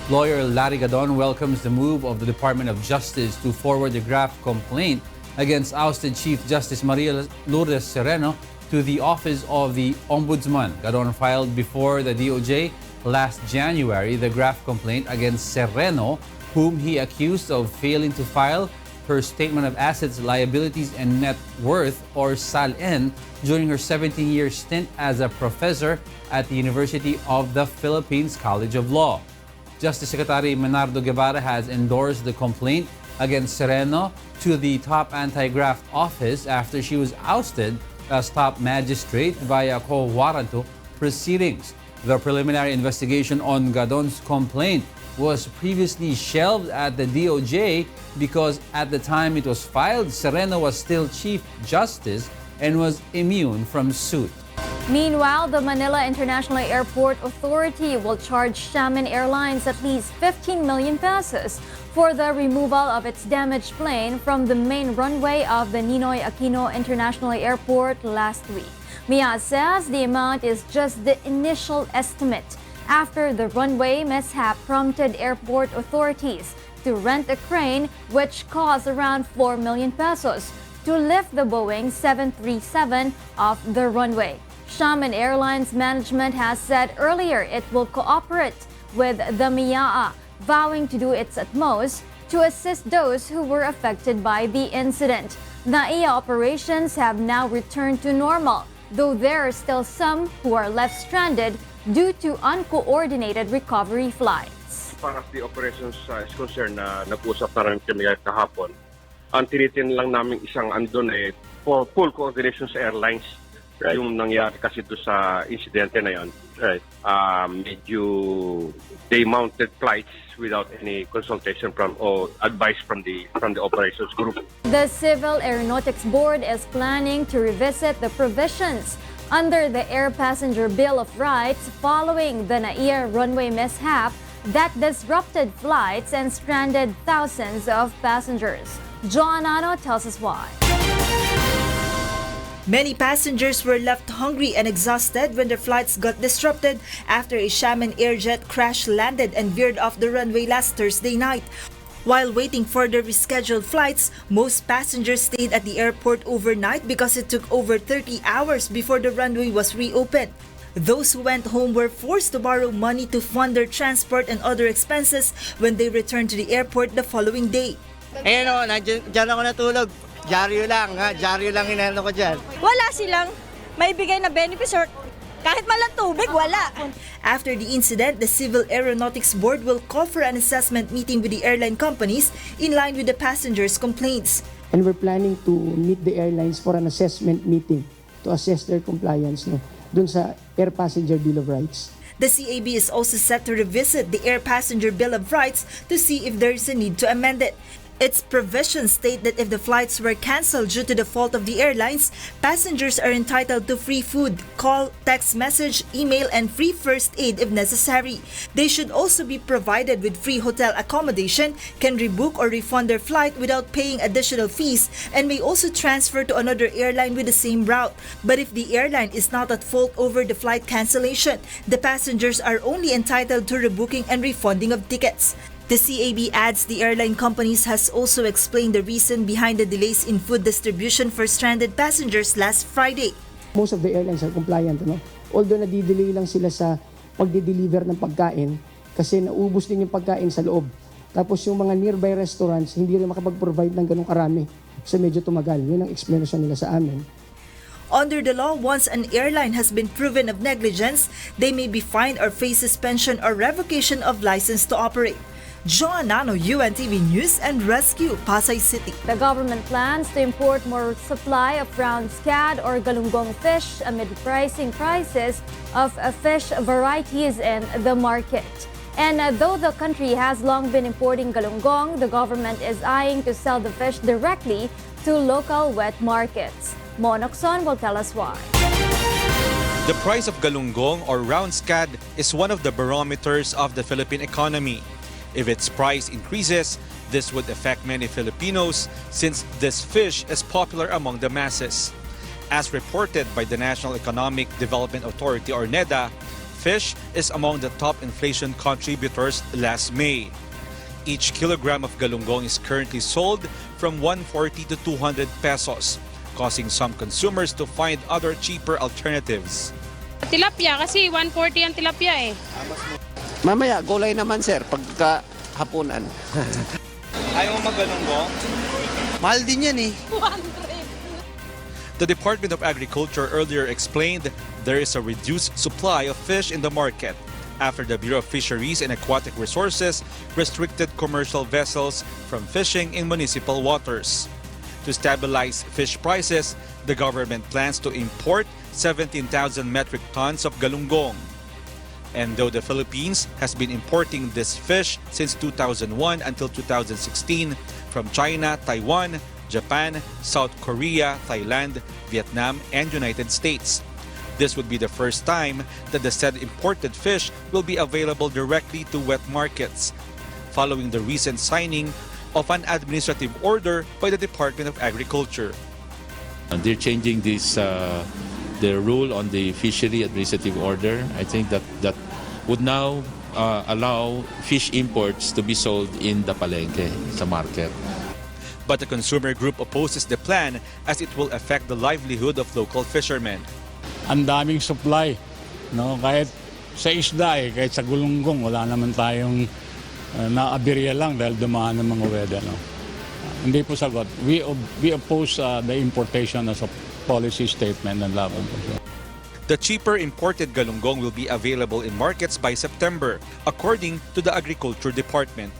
Lawyer Larry Gadon welcomes the move of the Department of Justice to forward the graft complaint against ousted Chief Justice Maria Lourdes Sereno to the Office of the Ombudsman. Gadon filed before the DOJ last January the graft complaint against Sereno, whom he accused of failing to file her Statement of Assets, Liabilities, and Net Worth, or SALN, during her 17-year stint as a professor at the University of the Philippines College of Law. Justice Secretary Menardo Guevara has endorsed the complaint against Sereno to the top anti-graft office after she was ousted as top magistrate via quo warranto proceedings. The preliminary investigation on Gadon's complaint was previously shelved at the DOJ because at the time it was filed, Sereno was still Chief Justice and was immune from suit. Meanwhile, the Manila International Airport Authority will charge Xiamen Airlines at least 15 million pesos for the removal of its damaged plane from the main runway of the Ninoy Aquino International Airport last week. Mia says the amount is just the initial estimate after the runway mishap prompted airport authorities to rent a crane which cost around 4 million pesos to lift the Boeing 737 off the runway. Xiamen Airlines management has said earlier it will cooperate with the MIAA, vowing to do its utmost to assist those who were affected by the incident. NAIA operations have now returned to normal, though there are still some who are left stranded due to uncoordinated recovery flights. Far as the operations is concerned, nag-usap na rin kami kahapon. Ang tinitin lang namin isang andun for full coordination sa airlines. Right. Yung nangyari kasi doon sa insidente na yun, right. Medyo they mounted flights without any consultation from or advice from the operations group. The Civil Aeronautics Board is planning to revisit the provisions under the Air Passenger Bill of Rights following the NAIA runway mishap that disrupted flights and stranded thousands of passengers. John Ano tells us why. Many passengers were left hungry and exhausted when their flights got disrupted after a Xiamen Airjet crash landed and veered off the runway last Thursday night. While waiting for their rescheduled flights, most passengers stayed at the airport overnight because it took over 30 hours before the runway was reopened. Those who went home were forced to borrow money to fund their transport and other expenses when they returned to the airport the following day. Ayun o, dyan ako natulog. Dyaryo lang, ha? Dyaryo lang inano ko dyan. Wala silang maibigay na benefits or kahit malang tubig, wala. After the incident, the Civil Aeronautics Board will call for an assessment meeting with the airline companies in line with the passengers' complaints. And we're planning to meet the airlines for an assessment meeting to assess their compliance dun sa Air Passenger Bill of Rights. The CAB is also set to revisit the Air Passenger Bill of Rights to see if there is a need to amend it. Its provisions state that if the flights were canceled due to the fault of the airlines, passengers are entitled to free food, call, text message, email, and free first aid if necessary. They should also be provided with free hotel accommodation, can rebook or refund their flight without paying additional fees, and may also transfer to another airline with the same route. But if the airline is not at fault over the flight cancellation, the passengers are only entitled to rebooking and refunding of tickets. The CAB adds the airline companies has also explained the reason behind the delays in food distribution for stranded passengers last Friday. Most of the airlines are compliant, although nadidelay lang sila sa pagde-deliver ng pagkain kasi naubos din yung pagkain sa loob. Tapos yung mga nearby restaurants, hindi rin makapag-provide ng ganong karami. So medyo tumagal. Yun ang explanation nila sa amin. Under the law, once an airline has been proven of negligence, they may be fined or face suspension or revocation of license to operate. John Ano, UNTV News and Rescue, Pasay City. The government plans to import more supply of brown scad or galunggong fish amid rising prices of fish varieties in the market. And though the country has long been importing galunggong, the government is eyeing to sell the fish directly to local wet markets. Monokson will tell us why. The price of galunggong or round scad is one of the barometers of the Philippine economy. If its price increases, this would affect many Filipinos since this fish is popular among the masses. As reported by the National Economic Development Authority or NEDA, fish is among the top inflation contributors last May. Each kilogram of galunggong is currently sold from 140 to 200 pesos, causing some consumers to find other cheaper alternatives. Tilapia kasi 140 ang tilapia eh. Mamaya, gulay naman sir, pagka hapunan. Ayaw mo maggalunggong? Mahal din yan eh. The Department of Agriculture earlier explained there is a reduced supply of fish in the market after the Bureau of Fisheries and Aquatic Resources restricted commercial vessels from fishing in municipal waters. To stabilize fish prices, the government plans to import 17,000 metric tons of galunggong. And though the Philippines has been importing this fish since 2001 until 2016 from China, Taiwan, Japan, South Korea, Thailand, Vietnam, and United States. This would be the first time that the said imported fish will be available directly to wet markets, following the recent signing of an administrative order by the Department of Agriculture. They're changing this the rule on the fishery administrative order. I think that would now allow fish imports to be sold in the palengke, sa market. But the consumer group opposes the plan as it will affect the livelihood of local fishermen. Ang daming supply, no? Kahit sa isda kahit sa gulunggong wala naman tayong naabirya lang dahil dumaan ng mga weather, no? Hindi po sagot. We oppose the importation as a policy statement ng laban po. The cheaper imported galunggong will be available in markets by September, according to the Agriculture Department.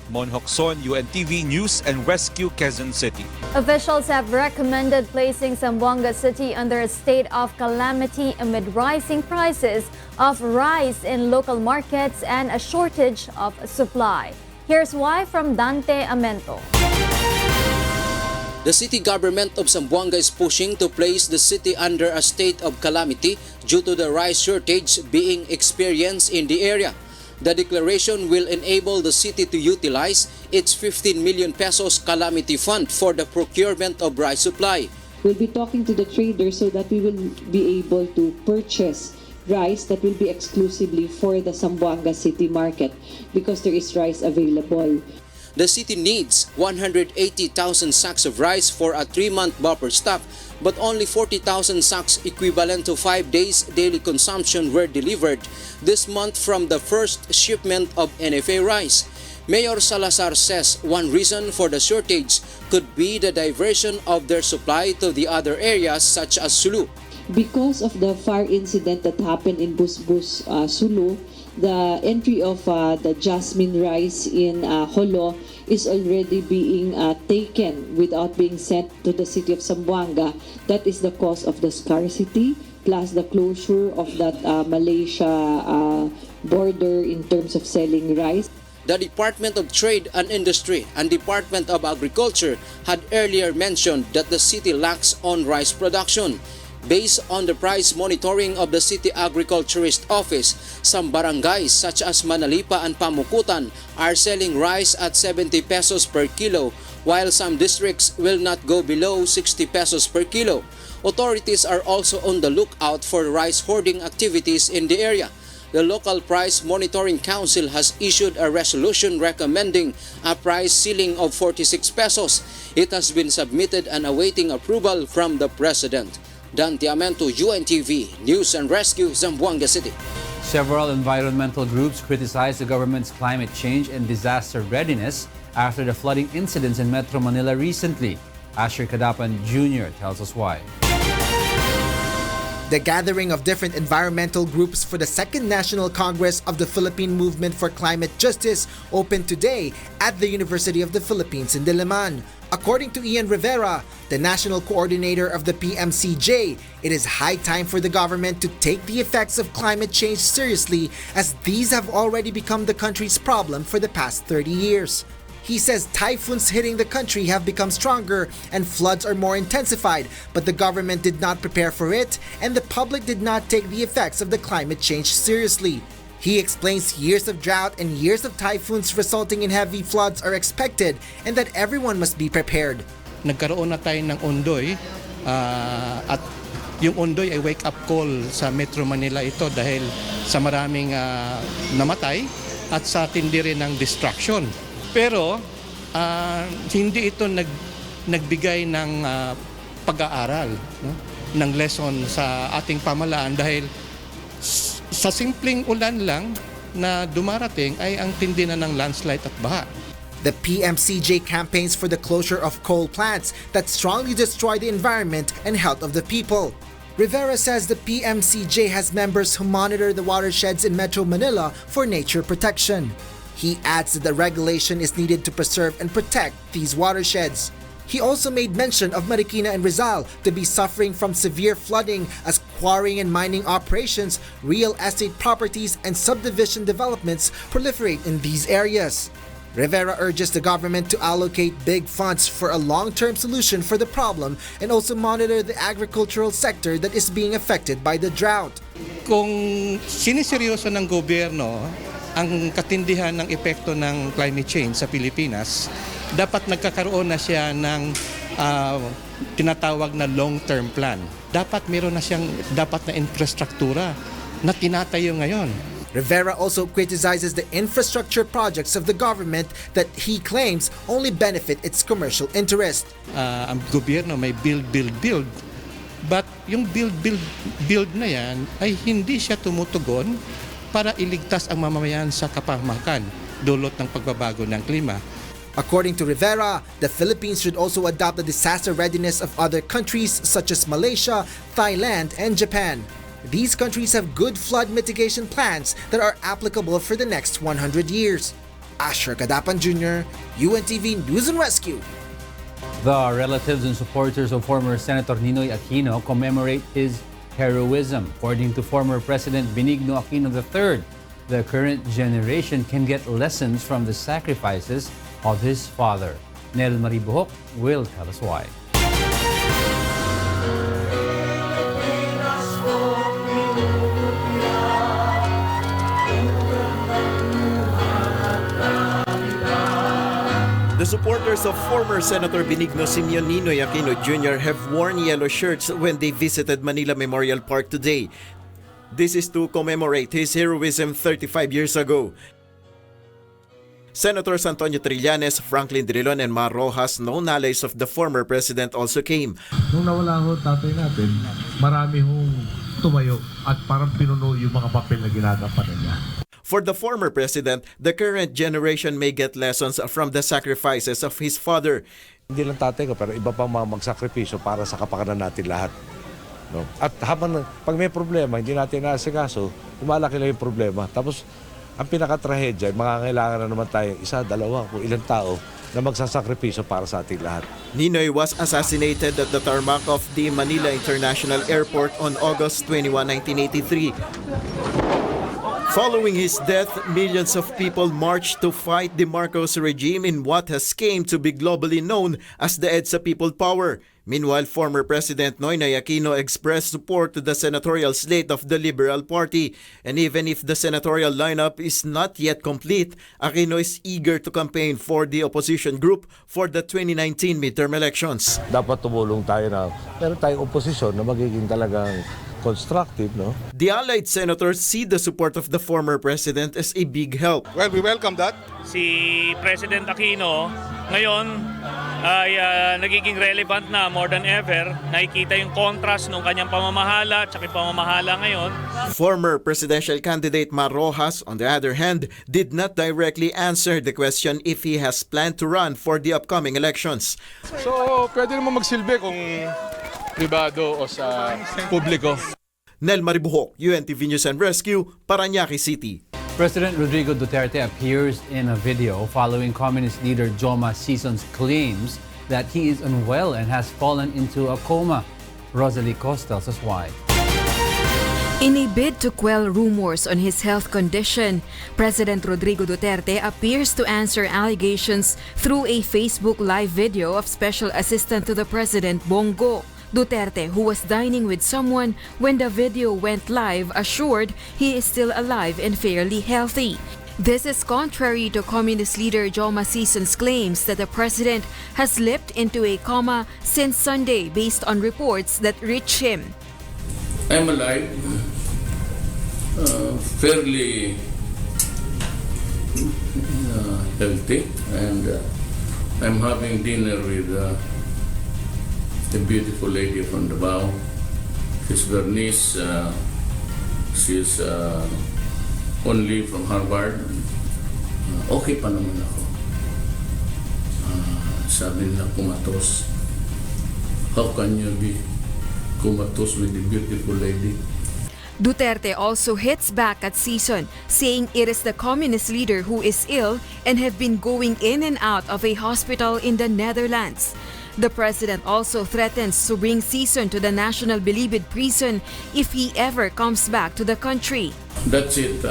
Mon Hokson, UNTV News and Rescue, Quezon City. Officials have recommended placing Zamboanga City under a state of calamity amid rising prices of rice in local markets and a shortage of supply. Here's why from Dante Amento. The city government of Zamboanga is pushing to place the city under a state of calamity due to the rice shortage being experienced in the area. The declaration will enable the city to utilize its 15 million pesos calamity fund for the procurement of rice supply. We'll be talking to the traders so that we will be able to purchase rice that will be exclusively for the Zamboanga City market because there is rice available. The city needs 180,000 sacks of rice for a 3-month buffer stock, but only 40,000 sacks equivalent to 5 days daily consumption were delivered this month from the first shipment of NFA rice. Mayor Salazar says one reason for the shortage could be the diversion of their supply to the other areas such as Sulu. Because of the fire incident that happened in Busbus, Sulu, the entry of the jasmine rice in Holo is already being taken without being sent to the city of Zamboanga. That is the cause of the scarcity, plus the closure of that Malaysia border in terms of selling rice. The Department of Trade and Industry and Department of Agriculture had earlier mentioned that the city lacks on rice production. Based on the price monitoring of the City Agriculturist Office, some barangays such as Manalipa and Pamukutan are selling rice at 70 pesos per kilo, while some districts will not go below 60 pesos per kilo. Authorities are also on the lookout for rice hoarding activities in the area. The Local Price Monitoring Council has issued a resolution recommending a price ceiling of 46 pesos. It has been submitted and awaiting approval from the President. Dante Amento, UNTV, News and Rescue, Zamboanga City. Several environmental groups criticized the government's climate change and disaster readiness after the flooding incidents in Metro Manila recently. Asher Kadapan Jr. tells us why. The gathering of different environmental groups for the Second National Congress of the Philippine Movement for Climate Justice opened today at the University of the Philippines in Diliman. According to Ian Rivera, the national coordinator of the PMCJ, it is high time for the government to take the effects of climate change seriously, as these have already become the country's problem for the past 30 years. He says typhoons hitting the country have become stronger and floods are more intensified, but the government did not prepare for it and the public did not take the effects of the climate change seriously. He explains years of drought and years of typhoons resulting in heavy floods are expected and that everyone must be prepared. Nagkaroon na tayo ng ondoy at Yung Ondoy ay wake-up call sa Metro Manila ito dahil sa maraming namatay at sa tindi rin ng destruction. Pero hindi ito nagbigay ng pag-aaral, no? Ng lesson sa ating pamahalaan dahil sa simpleng ulan lang na dumarating ay ang tindi na ng landslide at baha. The PMCJ campaigns for the closure of coal plants that strongly destroy the environment and health of the people. Rivera says the PMCJ has members who monitor the watersheds in Metro Manila for nature protection. He adds that the regulation is needed to preserve and protect these watersheds. He also made mention of Marikina and Rizal to be suffering from severe flooding as quarrying and mining operations, real estate properties, and subdivision developments proliferate in these areas. Rivera urges the government to allocate big funds for a long-term solution for the problem and also monitor the agricultural sector that is being affected by the drought. Kung siniseryoso ng gobyerno ang katindihan ng epekto ng climate change sa Pilipinas, dapat nagkakaroon na siya ng tinatawag na long-term plan. Dapat meron na siyang dapat na infrastruktura na tinatayo ngayon. Rivera also criticizes the infrastructure projects of the government that he claims only benefit its commercial interest. Ang gobyerno may build, but yung build na yan ay hindi siya tumutugon para iligtas ang mamamayan sa kapahamakan dulot ng pagbabago ng klima. According to Rivera, the Philippines should also adopt the disaster readiness of other countries such as Malaysia, Thailand, and Japan. These countries have good flood mitigation plans that are applicable for the next 100 years. Asher Kadapan Jr., UNTV News and Rescue. The relatives and supporters of former Senator Ninoy Aquino commemorate his heroism. According to former President Benigno Aquino III, the current generation can get lessons from the sacrifices of his father. Nel Maribuhok will tell us why. The supporters of former Senator Benigno Simeon Ninoy Aquino Jr. have worn yellow shirts when they visited Manila Memorial Park today. This is to commemorate his heroism 35 years ago. Senators Antonio Trillanes, Franklin Drilon, and Mar Rojas, known allies of the former president, also came. Nung nawala ho tatay natin, marami hong tumayo at parang pinuno yung mga papel na ginagampanan niya. For the former president, the current generation may get lessons from the sacrifices of his father. Hindi lang tatay ko, pero iba pang mga magsakripisyo para sa kapakanan natin lahat. No? At pag may problema, hindi natin naasikaso, lumalaki lang yung problema. Tapos, ang pinakatrahedya, mangangailangan na naman tayo isa, dalawa, kung ilang tao na magsasakripisyo para sa ating lahat. Ninoy was assassinated at the tarmac of the Manila International Airport on August 21, 1983. Following his death, millions of people marched to fight the Marcos regime in what has came to be globally known as the EDSA People Power. Meanwhile, former President Noynoy Aquino expressed support to the senatorial slate of the Liberal Party. And even if the senatorial lineup is not yet complete, Aquino is eager to campaign for the opposition group for the 2019 midterm elections. Dapat tumulong tayo na meron tayong oposisyon na magiging talagang constructive, no? The allied senators see the support of the former president as a big help. Well, we welcome that. Si President Aquino ngayon ay nagiging relevant na more than ever. Nakikita yung contrast ng kanyang pamamahala at saka yung pamamahala ngayon. Former presidential candidate Mar Rojas, on the other hand, did not directly answer the question if he has planned to run for the upcoming elections. So, pwede naman magsilbi kung pribado o sa publiko. Nel Maribuhok, UNTV News and Rescue, Parañaque City. President Rodrigo Duterte appears in a video following Communist leader Joma Sison's claims that he is unwell and has fallen into a coma. Rosalie Cos tells us why. In a bid to quell rumors on his health condition, President Rodrigo Duterte appears to answer allegations through a Facebook live video of Special Assistant to the President Bongo. Duterte, who was dining with someone when the video went live, assured he is still alive and fairly healthy. This is contrary to Communist leader Joma Sison's claims that the president has slipped into a coma since Sunday based on reports that reach him. I'm alive, fairly healthy, and I'm having dinner with a beautiful lady from Davao. She's Bernice. She's only from Harvard. Okay pa naman ako. Sabi nila kumatos. How can you be kumatos with a beautiful lady? Duterte also hits back at Season, saying it is the communist leader who is ill and have been going in and out of a hospital in the Netherlands. The president also threatens to bring Season to the National Bilibid prison if he ever comes back to the country. That's it.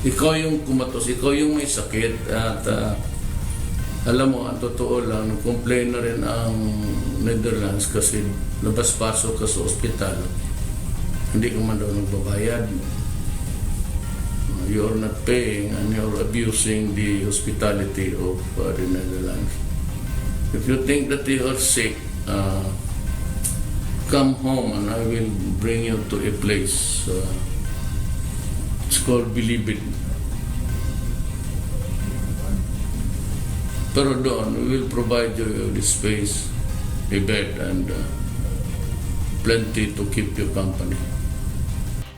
Ikaw yung kumatos, ikaw yung may sakit, at alam mo, ang totoo lang, nag-complain na rin ang Netherlands kasi labas-pasok ka sa ospital. Hindi ka man daw nagbabayad. You're not paying and you're abusing the hospitality of the Netherlands. If you think that you are sick, come home and I will bring you to a place. It's called Bilibid. Pero doon, we will provide you with space, a bed, and plenty to keep you company.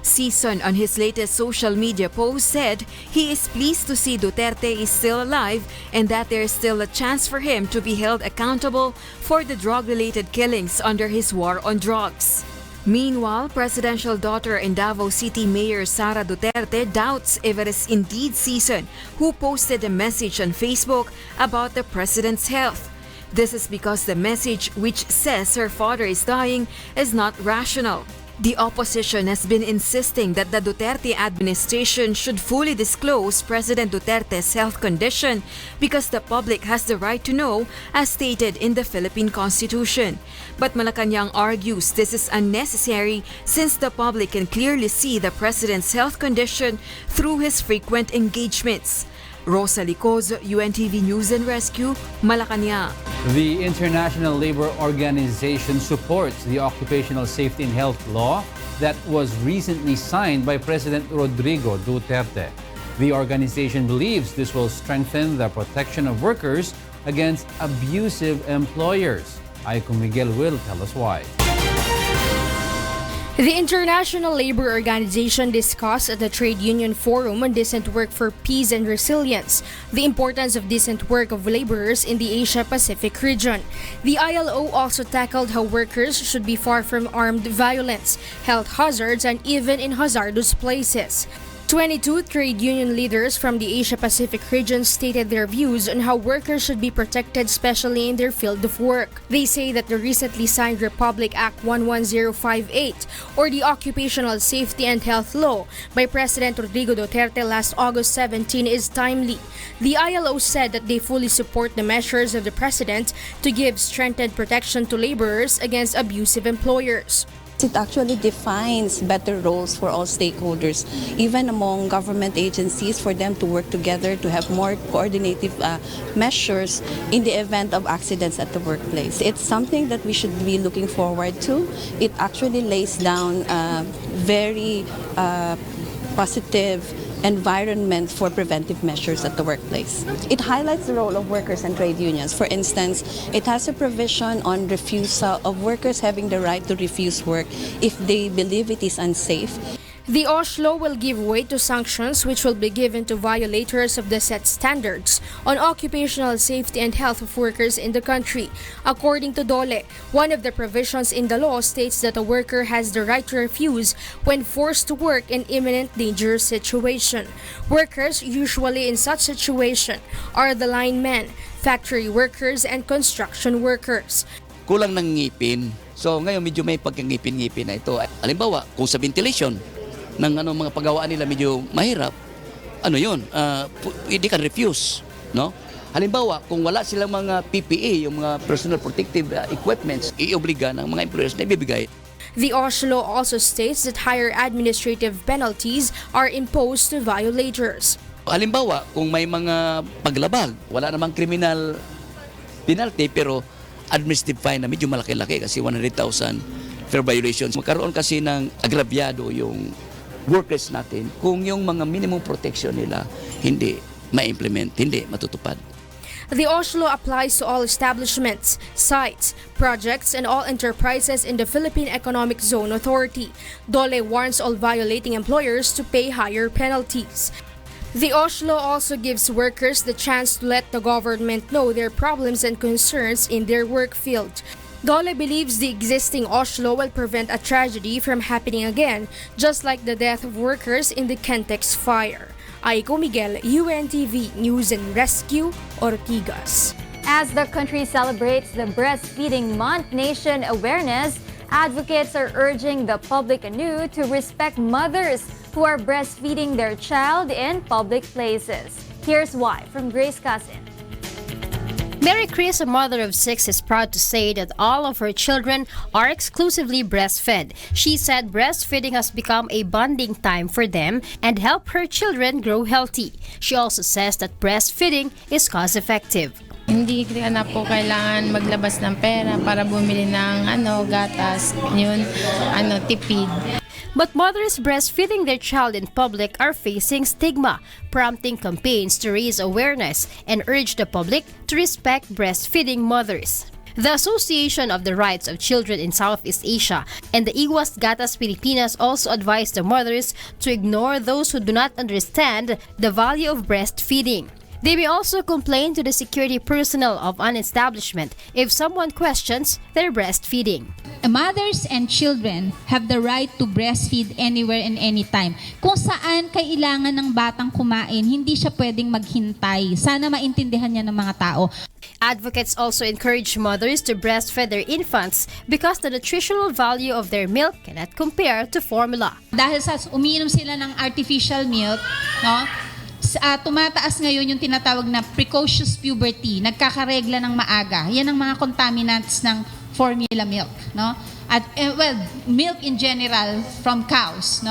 Season on his latest social media post said he is pleased to see Duterte is still alive and that there is still a chance for him to be held accountable for the drug-related killings under his war on drugs. Meanwhile, presidential daughter and Davao City Mayor Sara Duterte doubts if it is indeed Season who posted a message on Facebook about the president's health. This is because the message, which says her father is dying, is not rational. The opposition has been insisting that the Duterte administration should fully disclose President Duterte's health condition because the public has the right to know, as stated in the Philippine Constitution. But Malacanang argues this is unnecessary since the public can clearly see the President's health condition through his frequent engagements. Rosa Licoz, UNTV News and Rescue, Malacanang. The International Labor Organization supports the Occupational Safety and Health Law that was recently signed by President Rodrigo Duterte. The organization believes this will strengthen the protection of workers against abusive employers. Aiko Miguel will tell us why. The International Labor Organization discussed at the Trade Union Forum on Decent Work for Peace and Resilience the importance of decent work of laborers in the Asia-Pacific region. The ILO also tackled how workers should be far from armed violence, health hazards, and even in hazardous places. 22 trade union leaders from the Asia-Pacific region stated their views on how workers should be protected, especially in their field of work. They say that the recently signed Republic Act 11058, or the Occupational Safety and Health Law, by President Rodrigo Duterte last August 17 is timely. The ILO said that they fully support the measures of the President to give strengthened protection to laborers against abusive employers. It actually defines better roles for all stakeholders, even among government agencies, for them to work together to have more coordinated measures in the event of accidents at the workplace. It's something that we should be looking forward to. It actually lays down a very positive environment for preventive measures at the workplace. It highlights the role of workers and trade unions. For instance, it has a provision on refusal of workers having the right to refuse work if they believe it is unsafe. The Oslo will give way to sanctions which will be given to violators of the set standards on occupational safety and health of workers in the country. According to Dole, one of the provisions in the law states that a worker has the right to refuse when forced to work in imminent danger situation. Workers usually in such situation are the linemen, factory workers, and construction workers. Kulang ng ngipin. So ngayon medyo may pagkangipin-ngipin na ito. Halimbawa, kung sa ventilation, ng mga paggawaan nila medyo mahirap, yun, hindi ka refuse, no? Halimbawa, kung wala silang mga PPE, yung mga personal protective equipments, iobliga ng mga employers na ibibigay. The Oslo also states that higher administrative penalties are imposed to violators. Halimbawa, kung may mga paglabag, wala namang criminal penalty pero administrative fine na medyo malaki-laki kasi 100,000 fair violations. Magkaroon kasi ng agrabyado yung workers natin kung yung mga minimum protection nila hindi ma-implement, hindi matutupad. The OSH law applies to all establishments, sites, projects, and all enterprises in the Philippine Economic Zone Authority. DOLE warns all violating employers to pay higher penalties. The OSH law also gives workers the chance to let the government know their problems and concerns in their work field. DOLE believes the existing OSH law will prevent a tragedy from happening again, just like the death of workers in the Kentex fire. Aiko Miguel, UNTV News and Rescue, Ortigas. As the country celebrates the Breastfeeding Month Nation Awareness, advocates are urging the public anew to respect mothers who are breastfeeding their child in public places. Here's why from Grace Cousin. Mary Chris, a mother of 6, is proud to say that all of her children are exclusively breastfed. She said breastfeeding has become a bonding time for them and help her children grow healthy. She also says that breastfeeding is cost-effective. Hindi na po kailangan maglabas ng pera para bumili ng gatas, tipid. But mothers breastfeeding their child in public are facing stigma, prompting campaigns to raise awareness and urge the public to respect breastfeeding mothers. The Association of the Rights of Children in Southeast Asia and the Iwas Gatas Pilipinas also advise the mothers to ignore those who do not understand the value of breastfeeding. They may also complain to the security personnel of an establishment if someone questions their breastfeeding. Mothers and children have the right to breastfeed anywhere and anytime. Kung saan kailangan ng batang kumain, hindi siya pwedeng maghintay. Sana maintindihan niya ng mga tao. Advocates also encourage mothers to breastfeed their infants because the nutritional value of their milk cannot compare to formula. Dahil sa umiinom sila ng artificial milk, tumataas ngayon yung tinatawag na precocious puberty, nagkakaregla ng maaga. Yan ang mga contaminants ng formula milk, At milk in general from cows,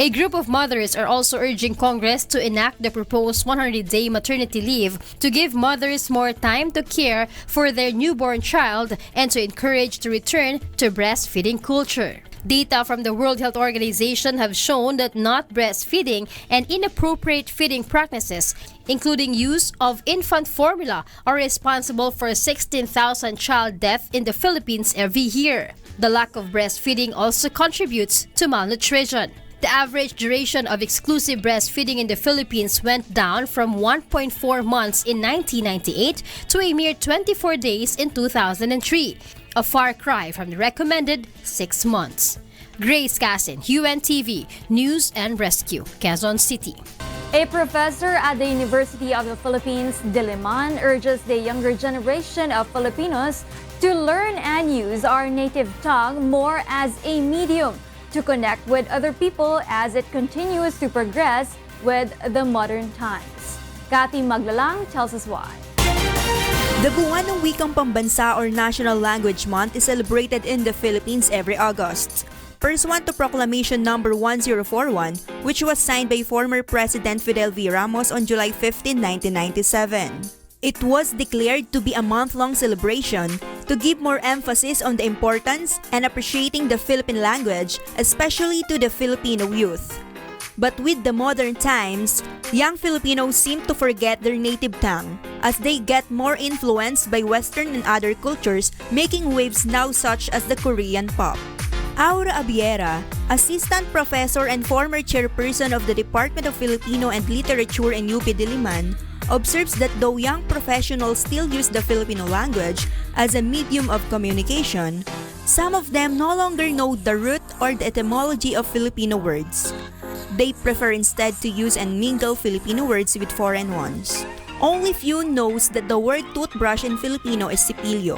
A group of mothers are also urging Congress to enact the proposed 100-day maternity leave to give mothers more time to care for their newborn child and to encourage the return to breastfeeding culture. Data from the World Health Organization have shown that not breastfeeding and inappropriate feeding practices, including use of infant formula, are responsible for 16,000 child deaths in the Philippines every year. The lack of breastfeeding also contributes to malnutrition. The average duration of exclusive breastfeeding in the Philippines went down from 1.4 months in 1998 to a mere 24 days in 2003. A far cry from the recommended 6 months. Grace Cousin, UNTV News and Rescue, Quezon City. A professor at the University of the Philippines, Diliman, urges the younger generation of Filipinos to learn and use our native tongue more as a medium to connect with other people as it continues to progress with the modern times. Cathy Maglalang tells us why. The Buwan ng Wikang Pambansa or National Language Month is celebrated in the Philippines every August. Pursuant to Proclamation No. 1041, which was signed by former President Fidel V. Ramos on July 15, 1997. It was declared to be a month-long celebration to give more emphasis on the importance and appreciating the Philippine language, especially to the Filipino youth. But with the modern times, young Filipinos seem to forget their native tongue as they get more influenced by Western and other cultures, making waves now such as the Korean pop. Aura Abiera, assistant professor and former chairperson of the Department of Filipino and Literature in UP Diliman, observes that though young professionals still use the Filipino language as a medium of communication, some of them no longer know the root or the etymology of Filipino words. They prefer instead to use and mingle Filipino words with foreign ones. Only few knows that the word toothbrush in Filipino is sipilyo,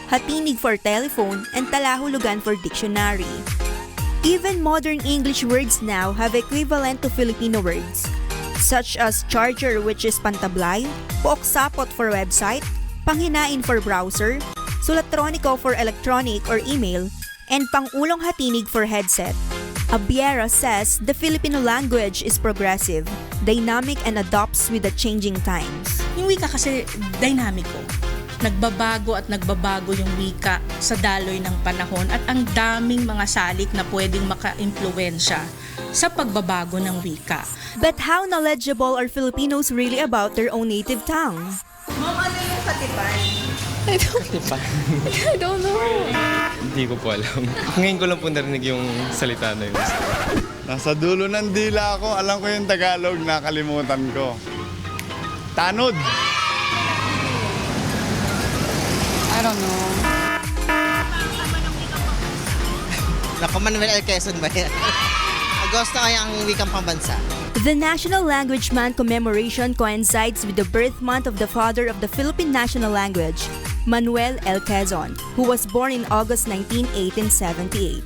hatinig for telephone, and talahulugan for dictionary. Even modern English words now have equivalent to Filipino words, such as charger, which is pantablay, pooksapot for website, panghinain for browser, sulatroniko for electronic or email, and pangulong hatinig for headset. Abiera says the Filipino language is progressive, dynamic, and adapts with the changing times. Yung wika kasi dynamiko. nagbabago at nagbabago yung wika sa daloy ng panahon at ang daming mga salik na pwedeng maka-impluwensya sa pagbabago ng wika. But how knowledgeable are Filipinos really about their own native tongue? Ma'am, ano yung katipan? I don't know. Hindi ko po alam. Ngayon ko lang po narinig yung salita na yun. Nasa dulo ng dila ako. Alam ko yung Tagalog, nakalimutan ko. Tanod. I don't know. Naku, Manuel Quezon ba yan? Agosto kaya ang wikang pambansa. The National Language Month commemoration coincides with the birth month of the father of the Philippine national language, Manuel L. Quezon, who was born in August 19, 1878.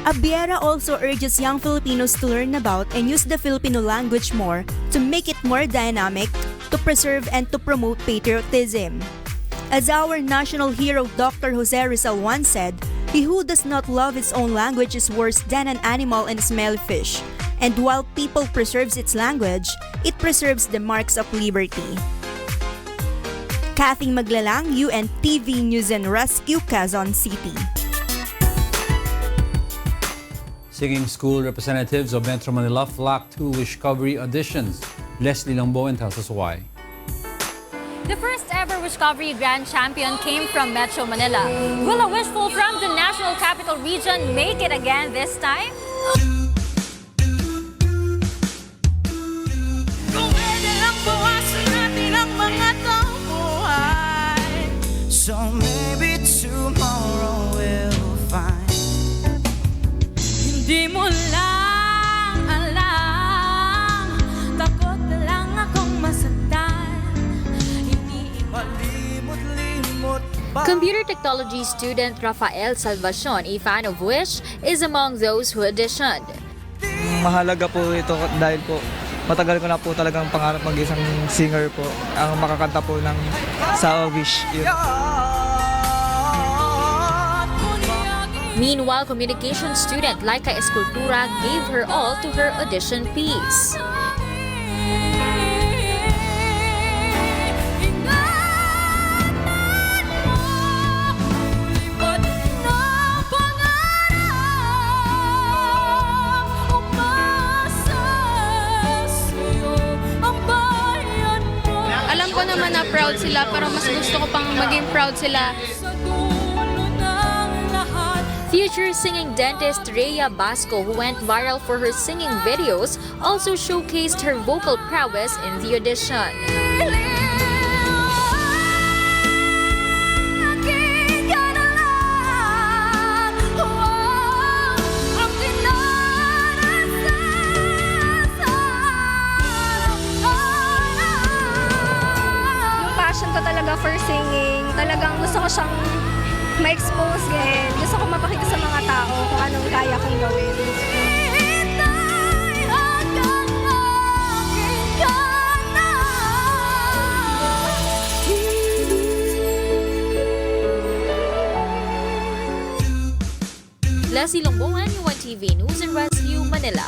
Abiera also urges young Filipinos to learn about and use the Filipino language more to make it more dynamic, to preserve and to promote patriotism. As our national hero Dr. Jose Rizal once said, "He who does not love his own language is worse than an animal and smelly fish." And while people preserves its language, it preserves the marks of liberty. Kathy Maglalang, UNTV News and Rescue, Quezon City. Singing school representatives of Metro Manila flocked to Wishcovery auditions. Leslie Langboen tells us why. The first ever Wishcovery Grand Champion came from Metro Manila. Will a wishful from the National Capital Region make it again this time? So maybe tomorrow we'll find. Hindi mo lang alam, takot na lang akong masaktan. Malimot-limot ba? Computer technology student Rafael Salvacion, a fan of Wish, is among those who auditioned. Mahalaga po ito dahil po matagal ko na po talagang pangarap mag-isang singer po, ang makakanta po ng sa Wish. Yun. Meanwhile, communication student Laika Escultura gave her all to her audition piece. Alam ko naman na proud sila, pero mas gusto ko pang maging proud sila. Future singing dentist Rhea Basco, who went viral for her singing videos, also showcased her vocal prowess in the audition. Yung passion ko talaga for singing, talagang gusto ko siyang ma-expose din. Gusto ko mapakita sa mga tao kung anong kaya kong gawin. Leslie Langboen, UNTV News and Rescue, Manila.